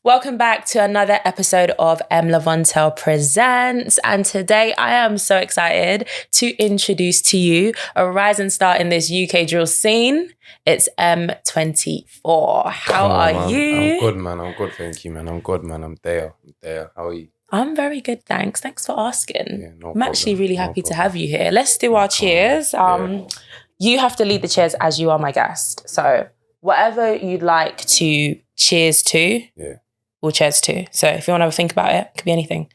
Welcome back to another episode of MLavontellePresents. And today I am so excited to introduce to you a rising star in this UK drill scene. It's M24. How are you? I'm good, man. I'm good, thank you, man. I'm good, man. I'm there. How are you? I'm very good, thanks. Thanks for asking. Yeah, no I'm problem. actually really happy to have you here. Let's do our cheers. You have to lead the cheers as you are my guest. So whatever you'd like to cheers to, we'll cheers to. So if you want to have a think about it, it could be anything.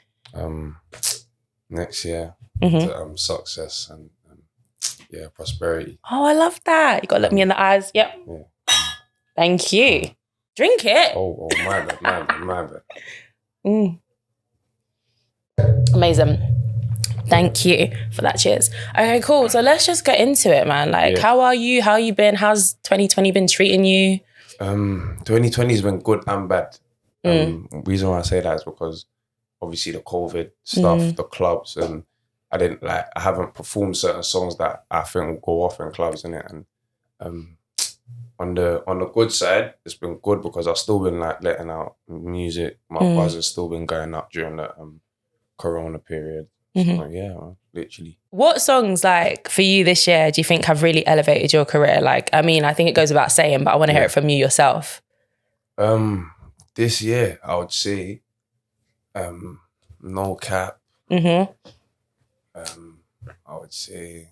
Next year, to, success and prosperity. Oh, I love that. You got to look me in the eyes. Yep. Yeah. Thank you. Drink it. Oh, my bad. Amazing. Thank you for that. Cheers. Okay, cool. So let's just get into it, man. How are you? How you been? How's 2020 been treating you? 2020 has been good and bad. Reason why I say that is because obviously the COVID stuff, the clubs, and I haven't performed certain songs that I think will go off in clubs, innit? And on the good side, it's been good because I've still been letting out music. My buzz has still been going up during the Corona period. So, yeah, literally. What songs for you this year do you think have really elevated your career? I think it goes without saying, but I want to hear it from you yourself. This year I would say No Cap. I would say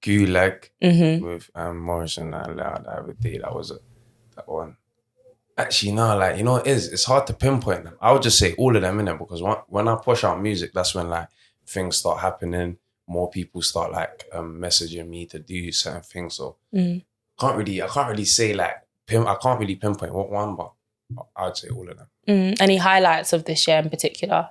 Gulag with Morrison and Loud the other day. That was that one. Actually, no, it's hard to pinpoint them. I would just say all of them, innit? Because when I push out music, that's when things start happening. More people start messaging me to do certain things. So I can't really say I can't really pinpoint what one, but I'd say all of them. Any highlights of this year in particular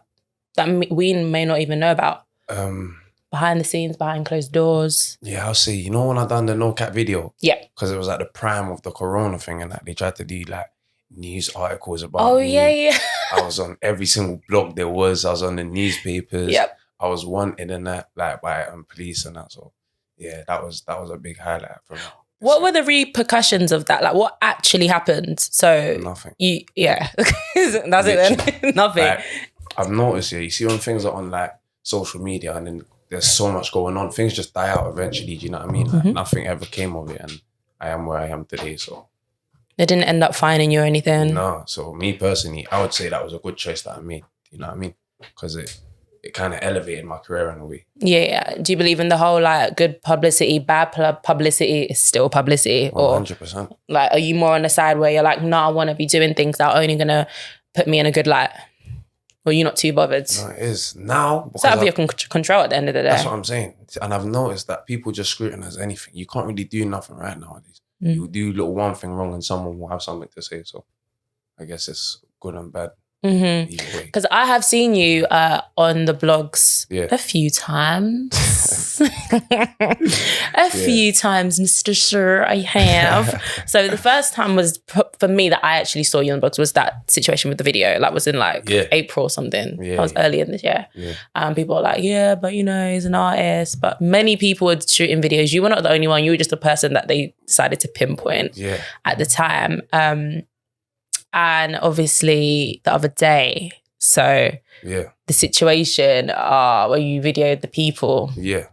that we may not even know about? Behind the scenes, behind closed doors. Yeah, I'll say, when I done the No Cap video? Yeah. Because it was at the prime of the Corona thing and they tried to do news articles about me. Yeah. I was on every single blog there was. I was on the newspapers. Yep. I was wanted in that by police and that. So yeah, that was a big highlight for me. What were the repercussions of that? What actually happened? So nothing. That's it then. Nothing. I've noticed, you see when things are on social media and then there's so much going on, things just die out eventually. Do you know what I mean? Nothing ever came of it, and I am where I am today. So they didn't end up fining you or anything? No. So me personally, I would say that was a good choice that I made. You know what I mean? Because it kind of elevated my career in a way. Yeah. Do you believe in the whole good publicity, bad publicity is still publicity? 100%. Or are you more on the side where you're no, I want to be doing things that are only going to put me in a good light? Or you're not too bothered? No, it is. Now... It's out of your control at the end of the day. That's what I'm saying. And I've noticed that people just scrutinize anything. You can't really do nothing right nowadays. You do little one thing wrong and someone will have something to say. So I guess it's good and bad. Because I have seen you on the blogs a few times. Few times, Mr. Sir, I have. So the first time was for me that I actually saw you on the blogs was that situation with the video. That was in April or something. That was early in this year. And people were but he's an artist. But many people were shooting videos. You were not the only one. You were just a person that they decided to pinpoint at the time. And obviously the other day, the situation where you videoed the people. Yeah.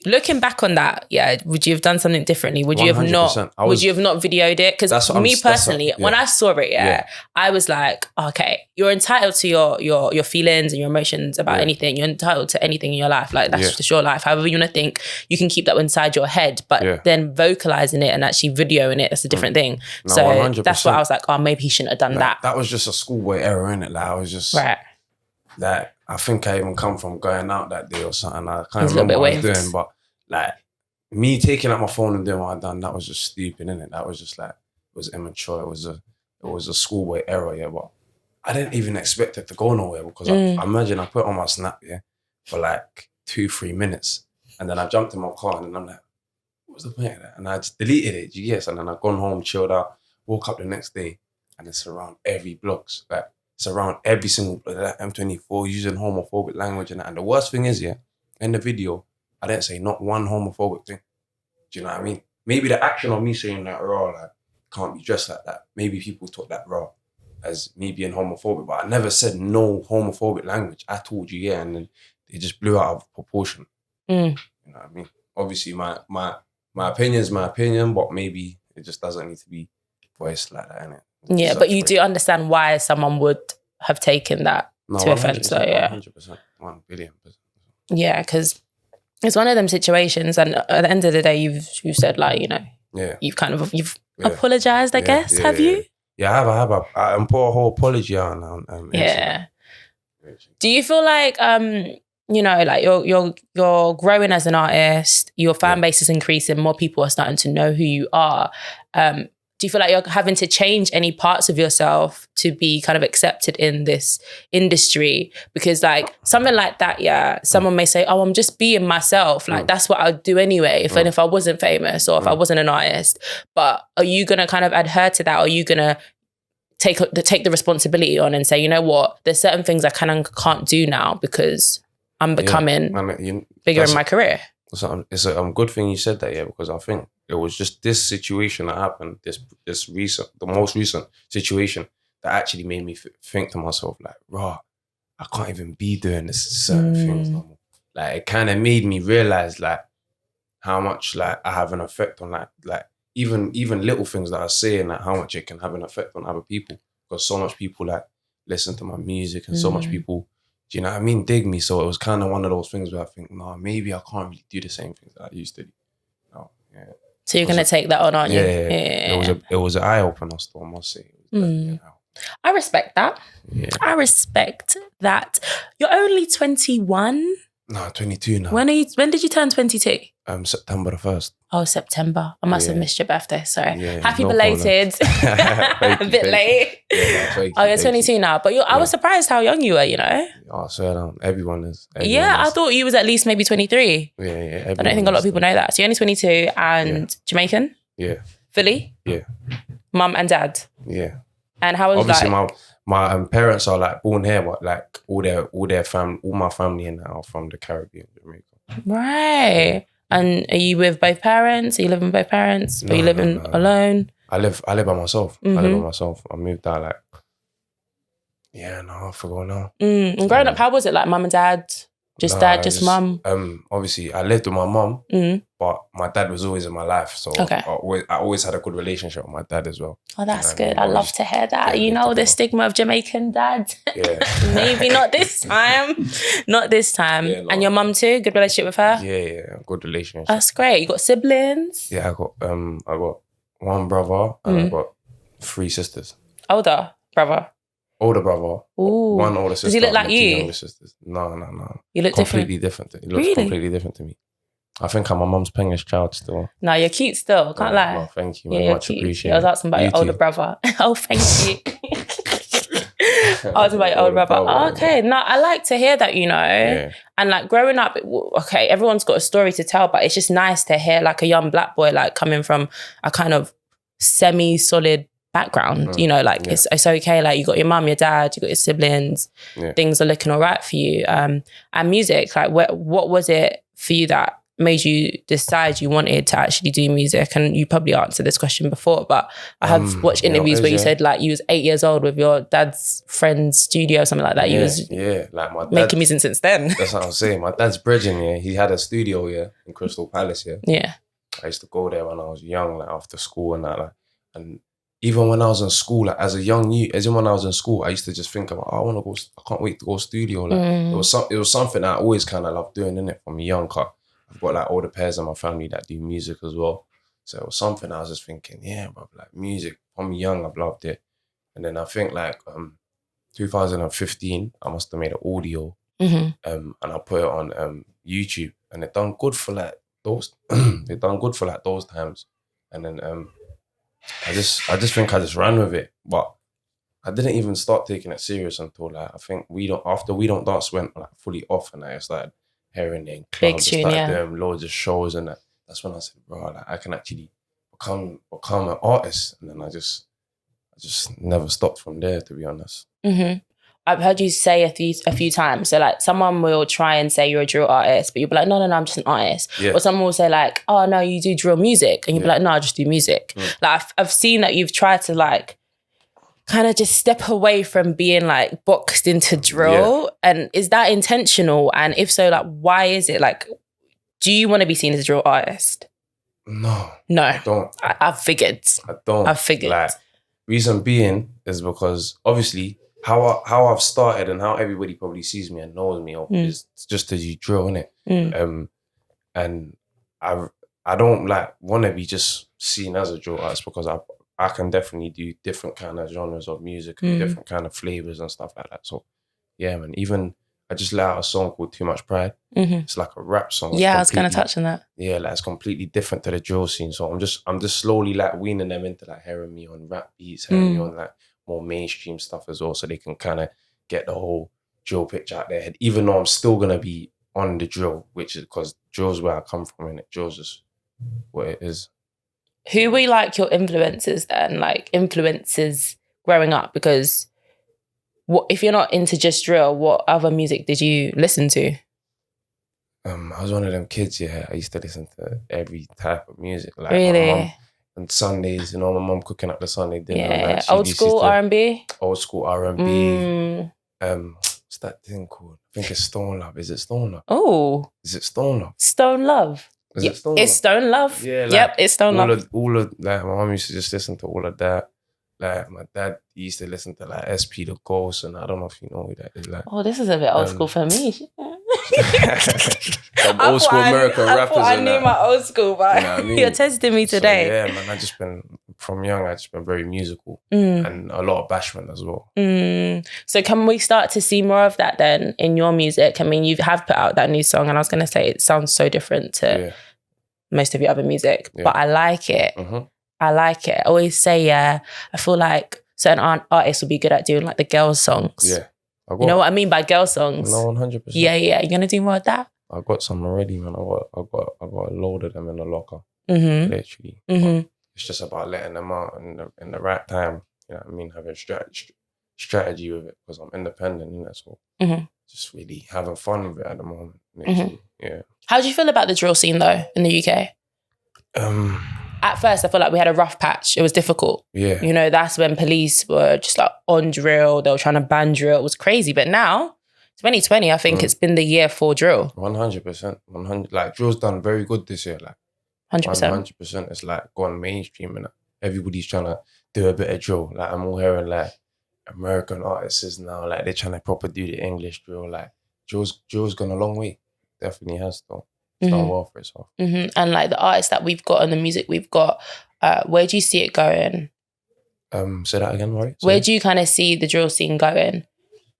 Looking back on that, would you have done something differently? Would you have not? Would you have not videoed it? Because me personally, when I saw it, I was okay, you're entitled to your feelings and your emotions about anything. You're entitled to anything in your life. That's just your life. However you want to think, you can keep that inside your head. But then vocalizing it and actually videoing it, that's a different thing. No, so 100%. That's what I was maybe he shouldn't have done that. That was just a schoolboy error, innit? I was just I think I even come from going out that day or something. I can't remember what I was doing, but me taking out my phone and doing what I done, that was just stupid, innit? That was just it was immature. It was a schoolboy error, but I didn't even expect it to go nowhere because I imagine I put on my snap, for 2-3 minutes. And then I jumped in my car and I'm what was the point of that? And I just deleted it, and then I've gone home, chilled out, woke up the next day and it's around every blogs. It's around every single M24 using homophobic language and that. And the worst thing is, in the video, I didn't say not one homophobic thing. Do you know what I mean? Maybe the action of me saying that raw, can't be dressed like that. Maybe people took that raw as me being homophobic, but I never said no homophobic language. I told you, yeah, and then they just blew out of proportion. You know what I mean? Obviously, my opinion is my opinion, but maybe it just doesn't need to be voiced like that, innit? Yeah, but you do understand why someone would have taken that to offence, though, yeah. 100%, 1 billion%. Yeah, because it's one of them situations, and at the end of the day, you've said, like, you know, you've apologised, I guess, have you? Yeah, I have. I put a whole apology on yeah. Do you feel like, you know, like you're growing as an artist, your fan base is increasing, more people are starting to know who you are. Do you feel like you're having to change any parts of yourself to be kind of accepted in this industry? Because like something like that, someone may say, oh, I'm just being myself. Like that's what I'd do anyway, if I wasn't famous or if I wasn't an artist. But are you going to kind of adhere to that? Or are you going to take the responsibility on and say, you know what, there's certain things I can and can't do now because I'm becoming bigger in my career? It's a good thing you said that, because I think it was just this situation that happened, the most recent situation that actually made me think to myself, like, raw, I can't even be doing this certain things no more. Like, it kind of made me realize, like, how much, like, I have an effect on, like even little things that I say, and like, how much it can have an effect on other people. Because so much people, like, listen to my music, and so much people, do you know what I mean, dig me. So it was kind of one of those things where I think, no, maybe I can't really do the same things that I used to do. No, yeah. So you're going to take that on, aren't you? Yeah. It was an eye-opener still, I must say. I respect that. Yeah. I respect that. You're only 21? No, 22 now. When did you turn 22? September the 1st. Oh, September. I must have missed your birthday. Sorry. Yeah, happy belated. A bit late. Yeah, you're 22 now. But I was surprised how young you were, you know? Oh, I swear, everyone is. I thought you was at least maybe 23. Yeah. I don't think a lot of people know that. So you're only 22 and Jamaican? Yeah. Philly? Yeah. Mum and dad? Yeah. And how was obviously my parents are like born here, but like all my family in are from the Caribbean, Jamaica. Right. And are you with both parents? Are you living with both parents? Are you living alone? I live by myself. I live by myself. I moved out like I forgot now. And growing up, how was it? Like mum and dad? Dad, just mum? Obviously I lived with my mum, but my dad was always in my life. So I always had a good relationship with my dad as well. Oh, that's good. I love to hear that. You know, the stigma of Jamaican dad. Yeah. Maybe not this time. Not this time. Yeah, no. And your mum too? Good relationship with her? Yeah. Good relationship. That's great. You got siblings? Yeah, I got one brother and I got 3 sisters. Older brother? Older brother. Ooh. One older sister. Does he look like you? 2 younger sisters. No. You look completely different. He looks completely different to me. I think I'm my mum's penguin's child still. No, you're cute still. Can't lie. No, thank you. Yeah, much appreciated. I was asking about your older brother. Oh, thank you. I was about your older brother. Oh, okay. No, I like to hear that, you know. Yeah. And like growing up, okay, everyone's got a story to tell, but it's just nice to hear like a young black boy like coming from a kind of semi-solid background, you know, like it's okay, like you got your mum, your dad, you got your siblings, things are looking all right for you. And music, like what was it for you that made you decide you wanted to actually do music? And you probably answered this question before, but I have watched interviews where you said like you was 8 years old with your dad's friend's studio or something like that. You was like my dad, making music since then. That's what I'm saying. My dad's bridging, he had a studio in Crystal Palace. Yeah. I used to go there when I was young, like after school and that, like, and even when I was in school, like as when I was in school, I used to just think about, I want to go, I can't wait to go studio. Like it was something I always kind of loved doing, innit, from young. I've got like older pairs in my family that do music as well. So it was something I was just thinking, bro, like music, from young, I've loved it. And then I think like 2015, I must have made an audio and I put it on YouTube, and it done good for like those, those times. And then I just think I just ran with it, but I didn't even start taking it serious until like I think after We Don't Dance went like fully off, and I started hearing it in clubs, started doing loads of shows, and that's when I said, bro, like, I can actually become an artist. And then I just never stopped from there, to be honest. I've heard you say a few times. So like someone will try and say you're a drill artist, but you'll be like, no, I'm just an artist. Yeah. Or someone will say like, oh no, you do drill music. And you'll be like, no, I just do music. Like I've seen that you've tried to like kind of just step away from being like boxed into drill. And is that intentional? And if so, like why is it? Like, do you want to be seen as a drill artist? No. I don't. I've figured. I've figured. Like, reason being is because obviously how I've started and how everybody probably sees me and knows me is just as you drill, innit? And I don't like want to be just seen as a drill artist because I can definitely do different kind of genres of music and different kind of flavors and stuff like that. So yeah, man. Even I just let out a song called Too Much Pride. It's like a rap song. Yeah, I was gonna touch on that. Yeah, like it's completely different to the drill scene. So I'm just slowly like weaning them into like hearing me on rap beats, hearing me on like more mainstream stuff as well, so they can kind of get the whole drill picture out their head. Even though I'm still gonna be on the drill, which is because drill's where I come from, and drill's just what it is. Who were like your influences then? Like influences growing up? Because what if you're not into just drill, what other music did you listen to? I was one of them kids, yeah. I used to listen to every type of music. Like really? My mum, on Sundays, my mum cooking up the Sunday dinner. Yeah. Like, old school R&B? Old school R&B. What's that thing called? I think it's Stone Love. Is it Stone Love? Oh. Is it Stone Love? Stone Love. Is it Stone Love? It's Stone Love. Yeah. Like, yep, it's Stone Love. All of like my mum used to just listen to all of that. Like my dad used to listen to like SP The Ghost, and I don't know if you know who that is. Like, oh, this is a bit old school for me. Old school American rappers. I knew my old school, but you know what I mean? You're testing me today. So, yeah, man. I just been from young. I just been very musical and a lot of bashment as well. So can we start to see more of that then in your music? I mean, you have put out that new song, and I was going to say it sounds so different to most of your other music, but I like it. I like it. I always say, I feel like certain artists will be good at doing like the girls' songs. Yeah. You know what I mean by girl songs? No, 100%. Yeah. You're going to do more of that? I got some already, man. I got a load of them in the locker. Literally. It's just about letting them out in the right time. You know what I mean? Having strategy with it because I'm independent, and that's all. Just really having fun with it at the moment. Yeah. How do you feel about the drill scene though in the UK? At first, I feel like we had a rough patch. It was difficult. Yeah. You know, that's when police were just like on drill. They were trying to ban drill. It was crazy. But now, 2020, I think it's been the year for drill. 100%. 100. Like, drill's done very good this year. Like, 100%. 100%. It's like gone mainstream and everybody's trying to do a bit of drill. Like, I'm all hearing like American artists now, like they're trying to proper do the English drill. Like, drill's gone a long way. Definitely has though. It's done well for itself. And like the artists that we've got and the music we've got, where do you see it going? Say that again, right? Where do you kind of see the drill scene going?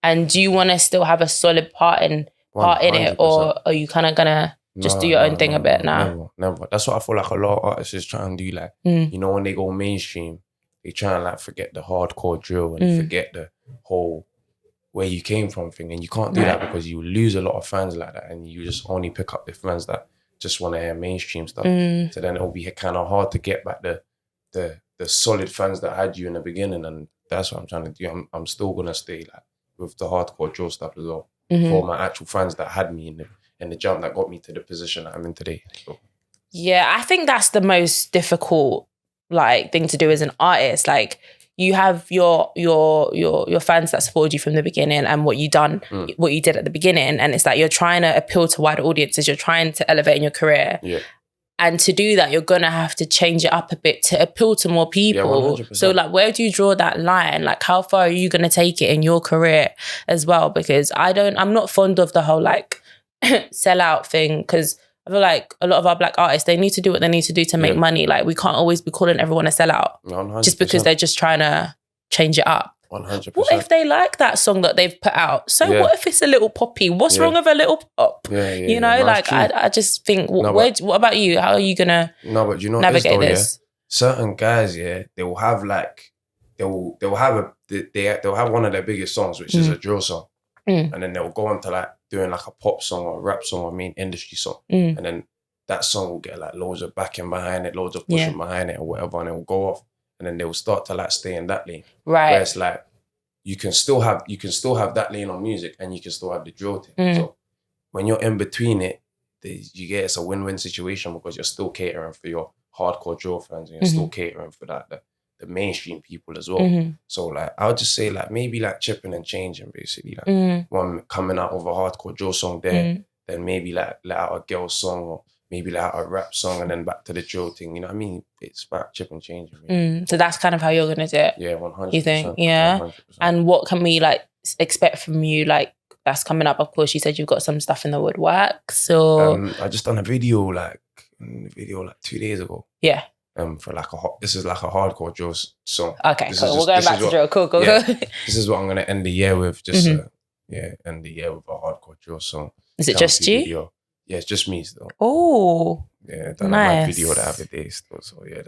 And do you want to still have a solid part in it, or are you kind of gonna just do your own thing a bit now? Never. That's what I feel like a lot of artists is trying to do. Like, you know, when they go mainstream, they try and like forget the hardcore drill and forget the whole where you came from thing, and you can't do that because you lose a lot of fans like that, and you just only pick up the fans that just want to hear mainstream stuff. So then it'll be kind of hard to get back the solid fans that had you in the beginning, and that's what I'm trying to do. I'm still gonna stay like with the hardcore drill stuff as well for my actual fans that had me in the jump that got me to the position that I'm in today. So. Yeah, I think that's the most difficult like thing to do as an artist. Like, you have your fans that supported you from the beginning and what you did at the beginning, and it's like you're trying to appeal to wider audiences. You're trying to elevate in your career, and to do that, you're gonna have to change it up a bit to appeal to more people. So, like, where do you draw that line? Like, how far are you gonna take it in your career as well? Because I'm not fond of the whole like sellout thing, because I feel like a lot of our black artists, they need to do what they need to do to make money. Like, we can't always be calling everyone a sellout 100%. Just because they're just trying to change it up. 100%. What if they like that song that they've put out? So what if it's a little poppy? What's wrong with a little pop? You know, like, I just think, what about you? How are you going to navigate this? Certain guys, they will have like, they'll have one of their biggest songs, which is a drill song. And then they'll go on to like doing like a pop song or a rap song or main industry song. And then that song will get like loads of backing behind it, loads of pushing behind it or whatever, and it will go off. And then they will start to like stay in that lane. Right. Where it's like, you can still have that lane on music and you can still have the drill thing. So when you're in between it, it's a win-win situation because you're still catering for your hardcore drill fans and you're still catering for that the mainstream people as well. So like I would just say like maybe like chipping and changing basically. Like one coming out with a hardcore drill song there, then maybe like let out a girl song or maybe let out a rap song and then back to the drill thing. You know what I mean? It's about chip and change. So that's kind of how you're gonna do it. Yeah, 100%. You think? Yeah. 100%. And what can we like expect from you? Like that's coming up. Of course, you said you've got some stuff in the woodwork. So I just done a video like 2 days ago. Yeah. For like this is like a hardcore drill song. Okay, cool. We're going back to drill. Cool. This is what I'm gonna end the year with. Just end the year with a hardcore drill song. Is it just you? Video. Yeah, it's just me still. Oh, yeah, done my video the other day still. So yeah,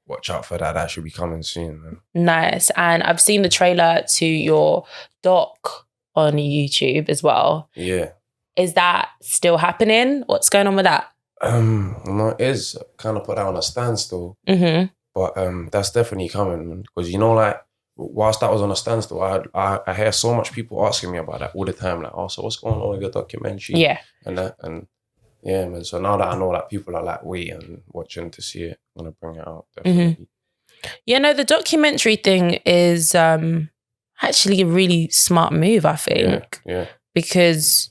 watch out for that. That should be coming soon, man. Nice. And I've seen the trailer to your doc on YouTube as well. Yeah. Is that still happening? What's going on with that? No, it is kind of put out on a standstill. But that's definitely coming because like whilst that was on a standstill, I hear so much people asking me about that all the time. Like, oh, so what's going on with your documentary? Yeah. And yeah, man. So now that I know that people are like waiting and watching to see it, I'm gonna bring it out definitely. Yeah, no, the documentary thing is actually a really smart move, I think. Yeah. Because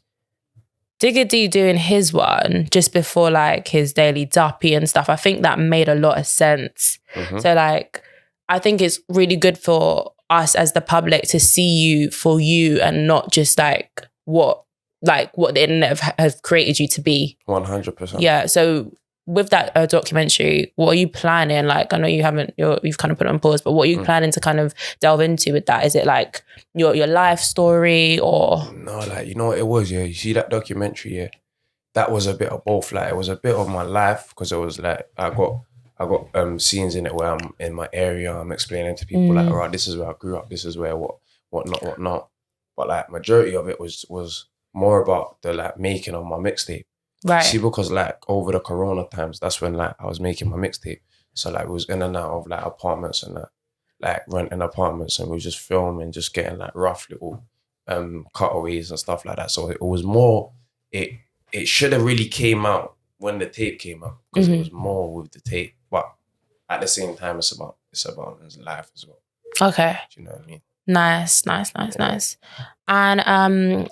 Digga D doing his one just before like his daily duppy and stuff, I think that made a lot of sense. So like, I think it's really good for us as the public to see you for you and not just like what the internet has created you to be. 100%. Yeah. So with that documentary, what are you planning? Like, I know you've kind of put it on pause, but what are you planning to kind of delve into with that? Is it like your life story or? No, like, you know what it was, yeah. You see that documentary, yeah. That was a bit of both. Like, it was a bit of my life because it was like, I got scenes in it where I'm in my area. I'm explaining to people like, right, this is where I grew up. This is where whatnot. But like, majority of it was more about the like making of my mixtape. Right. See, because like over the corona times, that's when like I was making my mixtape. So like, we was in and out of like apartments and like renting apartments, and we was just filming, just getting like rough little cutaways and stuff like that. So it was more, it should have really came out when the tape came out because it was more with the tape. But at the same time, it's about his life as well. Okay. Do you know what I mean? Nice. And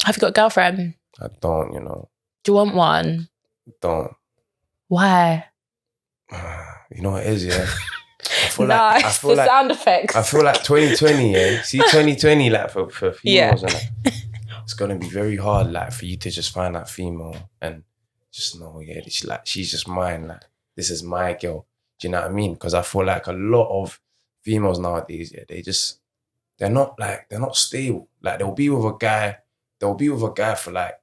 have you got a girlfriend? I don't, you know. Do you want one? Don't. Why? You know what it is, yeah? I feel like sound effects. I feel like 2020, yeah. See, 2020, like for females, and like, it's gonna be very hard, like for you to just find that female and just know, yeah, she's just mine. Like, this is my girl. Do you know what I mean? Because I feel like a lot of females nowadays, yeah, they're not stable. Like they'll be with a guy for like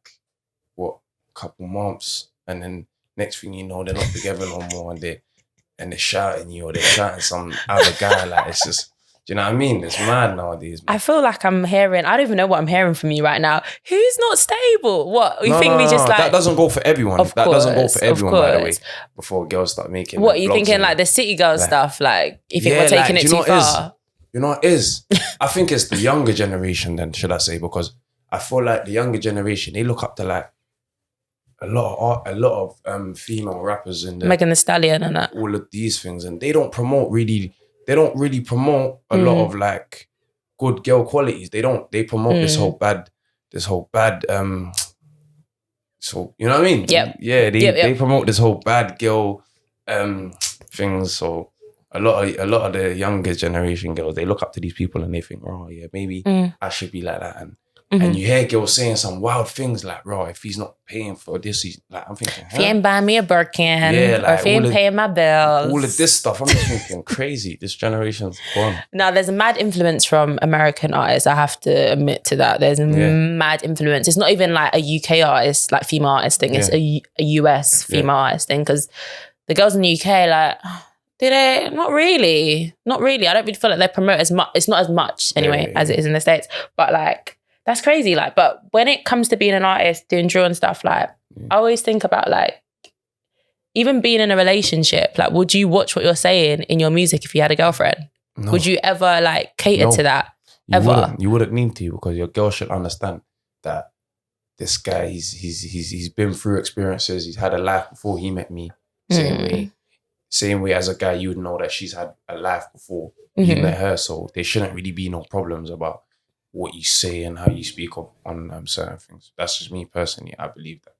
couple months, and then next thing you know, they're not together no more, and they're shouting you or they're shouting some other guy. Like, it's just, do you know what I mean? It's mad nowadays, man. I feel like I don't even know what I'm hearing from you right now. Who's not stable? What? You think we just like... That doesn't go for everyone. That doesn't go for everyone, by the way, before girls start making... What, you thinking like the city girl stuff? Like, you think we're taking it too far? You know what it is? I think it's the younger generation then, should I say, because I feel like the younger generation, they look up to like a lot of female rappers in the Megan Thee Stallion and that. All of these things, and they don't really promote a lot of like good girl qualities. They promote this whole bad so you know what I mean? Yep. Yeah, they promote this whole bad girl things. So a lot of the younger generation girls, they look up to these people and they think, oh yeah, maybe I should be like that. And you hear girls saying some wild things like, bro, if he's not paying for this, he's like, I'm thinking, if he ain't buying me a Birkin, like, or if he ain't paying my bills. All of this stuff, I'm just thinking, crazy. This generation's gone. Now, there's a mad influence from American artists. I have to admit to that. There's mad influence. It's not even like a UK artist, like female artist thing. It's a US female artist thing, because the girls in the UK, like... Do they? Not really. I don't really feel like they promote as much. It's not as much anyway as it is in the States. But like, that's crazy. Like, but when it comes to being an artist, doing drill and stuff, like, I always think about like, even being in a relationship, like, would you watch what you're saying in your music if you had a girlfriend? No. Would you ever like cater to that? You wouldn't need to, because your girl should understand that this guy, he's been through experiences. He's had a life before he met me. Same way as a guy, you would know that she's had a life before you met her. So there shouldn't really be no problems about what you say and how you speak on certain things. That's just me personally. I believe that.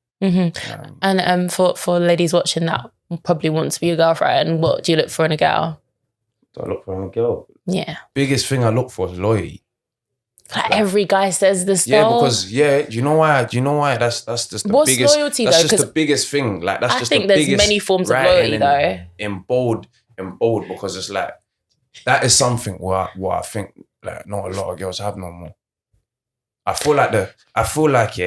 And for ladies watching that probably want to be a girlfriend, what do you look for in a girl? Do I look for in a girl? Yeah. Biggest thing I look for is loyalty. Like every guy says this. Yeah, because do you know why? That's just the What's biggest. Loyalty, that's though? just the biggest thing. Like that's just the biggest. I think there's many forms of loyalty though. In bold, because it's like that is something what I think like not a lot of girls have no more. I feel like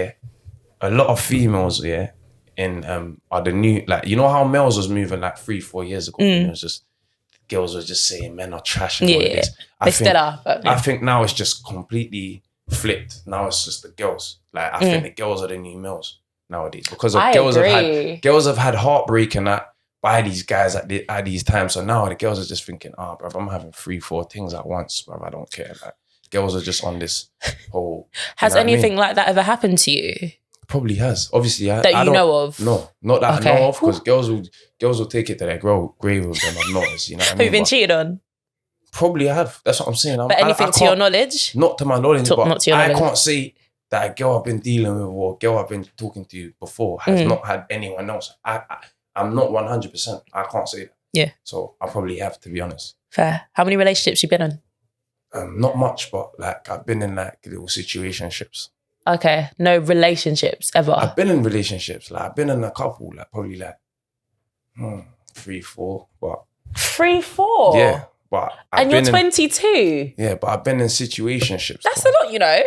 a lot of females are the new, like, you know how males was moving like 3-4 years ago. It was just girls were just saying men are trash and all of this. They still are. But I think now it's just completely flipped. Now it's just the girls. Like I think the girls are the new males nowadays, because of girls have had heartbreak and that by these guys at these times. So now the girls are just thinking, bruv, I'm having 3-4 things at once, bruv. I don't care. Like girls are just on this whole. Has anything like that ever happened to you? Probably has. Obviously, I know of. No, not that I know of, because girls will take it to their grave with them. I've noticed. You know what I mean? Have you been cheated on? Probably have. That's what I'm saying. But anything to your knowledge? Not to my knowledge, but not to your knowledge. I can't say that a girl I've been dealing with or a girl I've been talking to before has not had anyone else. I'm not 100%. I can't say that. Yeah. So I probably have, to be honest. Fair. How many relationships you been on? Not much, but like I've been in like little situationships. Okay. No relationships ever? I've been in relationships. Like I've been in a couple, like probably like 3-4, but 3-4? Yeah. But you're 22? Yeah, but I've been in situationships. That's a lot, you know.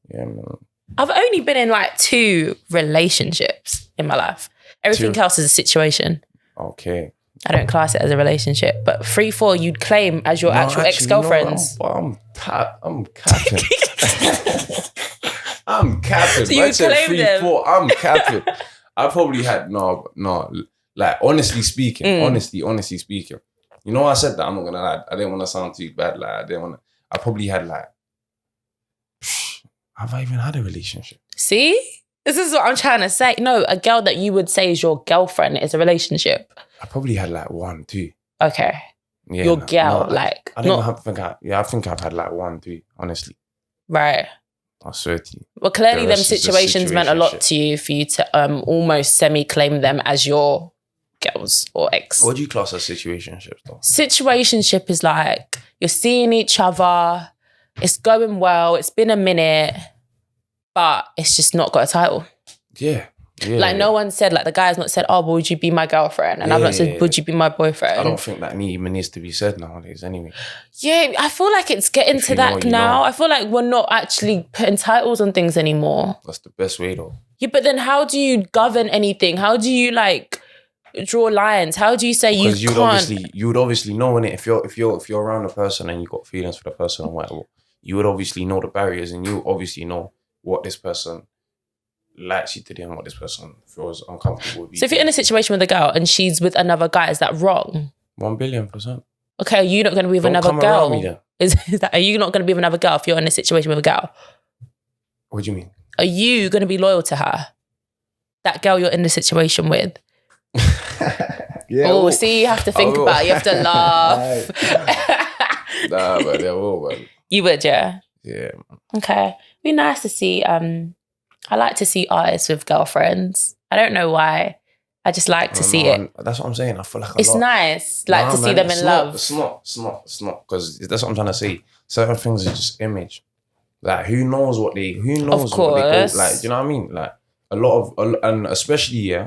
Yeah, man. I've only been in like 2 relationships in my life. Everything else is a situation. Okay. I don't class it as a relationship, but 3-4 you'd claim as your actual ex-girlfriends. I'm capping. I'm capping. So you claim 3-4. I'm capping. I probably had no. Like honestly speaking, you know, I said that. I'm not gonna lie. I didn't want to sound too bad. Like I probably had like. Have I even had a relationship? See, this is what I'm trying to say. No, a girl that you would say is your girlfriend is a relationship. I probably had like 1, 2. Okay. Yeah, your girl, like. I think I've had like 1, 2. Honestly. Right. I swear to you. Well, clearly them situations meant a lot to you for you to almost semi-claim them as your girls or ex. What do you class as situationships though? Situationship is like you're seeing each other, it's going well, it's been a minute, but it's just not got a title. Yeah. Like no one said, like the guy has not said, oh, well, would you be my girlfriend? And I've not said, would you be my boyfriend? I don't think that even needs to be said nowadays anyway. Yeah, I feel like it's getting to that now. I feel like we're not actually putting titles on things anymore. That's the best way though. Yeah, but then how do you govern anything? How do you like draw lines? How do you say you can't? You would obviously know, innit? If you're around a person and you got feelings for the person or whatever, you would obviously know the barriers and you obviously know what this person likes you to do and what this person feels uncomfortable with you. So if you're in a situation with a girl and she's with another guy, is that wrong? 1,000,000,000%. Okay, are you not going to be with another girl? Are you not going to be with another girl if you're in a situation with a girl? What do you mean? Are you going to be loyal to her? That girl you're in the situation with? Yeah. See, you have to think about it. You have to laugh. Nah, but they will, man. You would, yeah? Yeah. Okay. It'd be nice to see, I like to see artists with girlfriends. I don't know why. I just like to see it. That's what I'm saying. I feel like it's nice, like to see them in love. It's not. Because that's what I'm trying to say. Certain things are just image. Like, who knows what they go, like, you know what I mean? Like, and especially,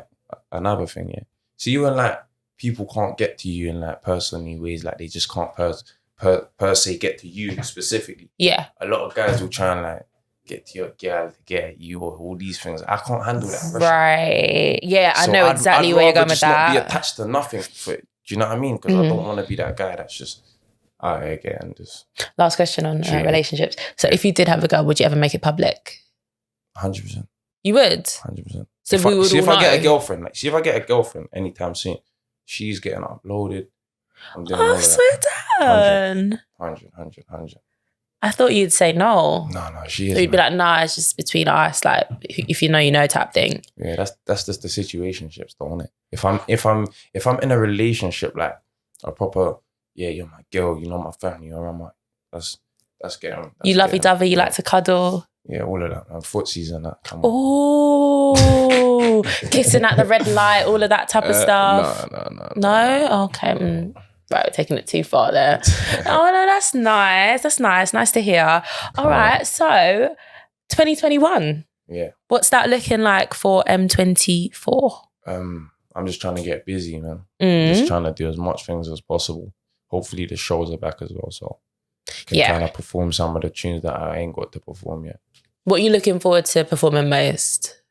another thing, See, when, like, people can't get to you in, like, personally ways, like, they just can't per se get to you specifically. Yeah. A lot of guys will try and, like, get to your girl to get at you or all these things. I can't handle that pressure. Right. Yeah, I know exactly where you're going with that. I'd rather just not be attached to nothing for it. Do you know what I mean? Because I don't want to be that guy that's just, and just... Last question on relationships. So if you did have a girl, would you ever make it public? 100%. You would? 100%. So if if I get a girlfriend anytime soon, she's getting uploaded. I'm doing so done. 100. I thought you'd say no. No, she is. So you'd be like, nah, it's just between us, like if you know, you know type thing. Yeah, that's just the situationships, though, isn't it? If I'm in a relationship, like a proper, yeah, you're my girl, you know my family, you're my, that's getting. You lovey-dovey, you like to cuddle. Yeah, all of that, man. Footsies and that. Oh, kissing at the red light, all of that type of stuff. No? Okay. Right, we're taking it too far there. Oh, no, that's nice. That's nice. Nice to hear. All right, so 2021. Yeah. What's that looking like for M24? I'm just trying to get busy, man. Just trying to do as much things as possible. Hopefully the shows are back as well, so I can kind of perform some of the tunes that I ain't got to perform yet. What are you looking forward to performing most?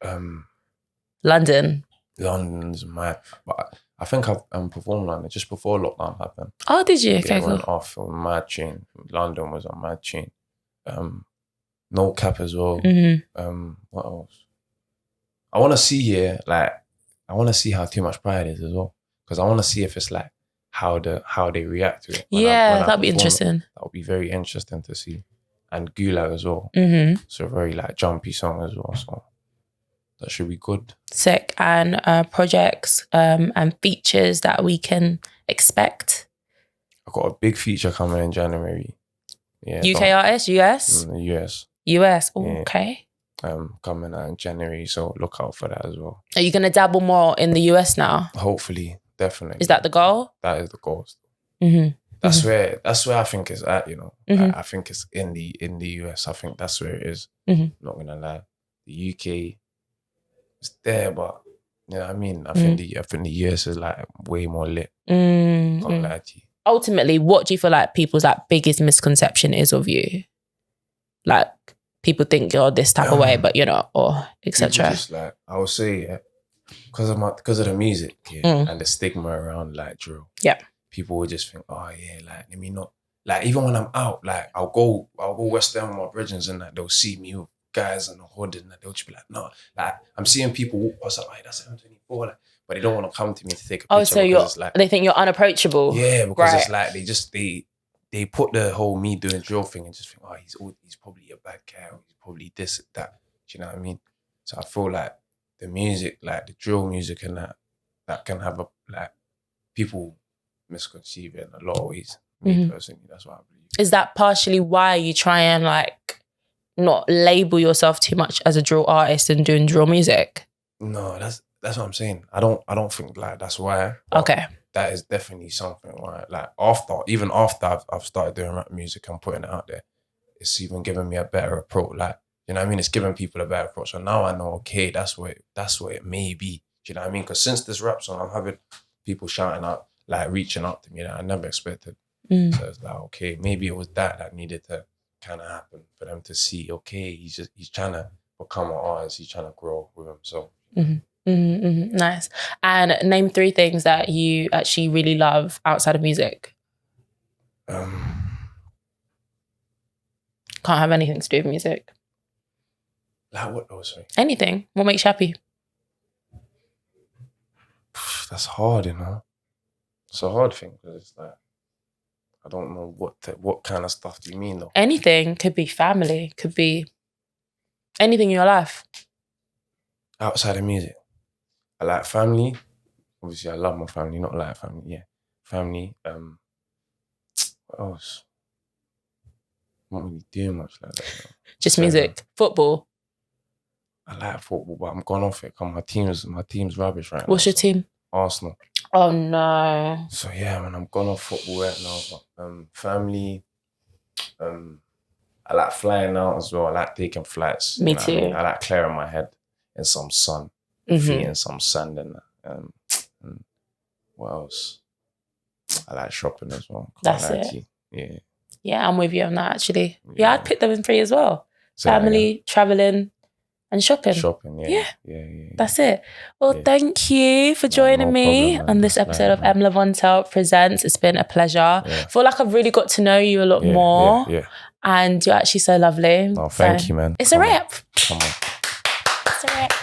London. London's mad. But I think I've performed London just before lockdown happened. Oh, did you? Okay, cool. Went off on mad tune. London was on mad tune. No Cap as well. What else? I want to see I want to see how Too Much Pride is as well, because I want to see if it's like how they react to it. When that'd be interesting. That would be very interesting to see. And Gulag as well. It's a very like jumpy song as well, so that should be good. Sick. And projects and features that we can expect. I've got a big feature coming in January. Yeah. UK artist, US? US. US, okay. Coming out in January, so look out for that as well. Are you going to dabble more in the US now? Hopefully, definitely. Is that the goal? That is the goal. That's where I think it's at, you know. I think it's in the US. I think that's where it is. Not gonna lie. The UK is there, but you know what I mean? I think the US is like way more lit. Can't lie to you. Ultimately, what do you feel like people's like biggest misconception is of you? Like people think you're this type of way, but you're not, or etc. Just like I would say, because of the music, and the stigma around like drill. Yeah. People would just think, oh yeah, like let me not, like even when I'm out, like I'll go West End with my bridges and like they'll see me with guys in the hood and they'll just be like, no, like I'm seeing people walk past like, hey, that's M24, like, but they don't want to come to me to take a picture. Oh, so they think you're unapproachable. Yeah, because it's like they put the whole me doing drill thing and just think, oh, he's probably a bad guy, or he's probably this, that. Do you know what I mean? So I feel like the music, like the drill music and that can have people misconceive it in a lot of ways. Me personally, that's what I believe. Is that partially why you try and like not label yourself too much as a drill artist and doing drill music? No, that's what I'm saying. I don't think like that's why. Okay. That is definitely something where like after I've started doing rap music and putting it out there, it's even giving me a better approach. Like, you know what I mean? It's giving people a better approach. So now I know, okay, that's what it may be. Do you know what I mean? Because since this rap song, I'm having people shouting out, like reaching out to me that I never expected. So it's like, okay, maybe it was that needed to kind of happen for them to see, okay, he's trying to become an artist, he's trying to grow with himself. Nice. And name 3 things that you actually really love outside of music. Can't have anything to do with music. Like what? Oh, sorry. Anything. What makes you happy? That's hard, you know. It's a hard thing because it's like, I don't know what kind of stuff do you mean though? Anything. Could be family. Could be anything in your life. Outside of music. I like family. Obviously, I love my family. Not like family, yeah. Family. What else? I'm not really doing much like that. You know? Just music. Football. I like football, but I'm gone off it. My team's rubbish right now. What's your team? Arsenal. Oh no. So yeah, man, I'm gone off football right now. But family. I like flying out as well. I like taking flights. Me too. I like clearing my head in some sun, feet in some sand and and what else? I like shopping as well. That's it. Yeah. Yeah, I'm with you on that actually. Yeah, I'd pick them in 3 as well. So, family, traveling, and shopping. Yeah. That's it. Well, thank you for joining me on this episode of MLavontelle Presents. It's been a pleasure. I feel like I've really got to know you a lot more. Yeah. And you're actually so lovely. Oh, thank you, man. It's a wrap. Come on. It's a wrap.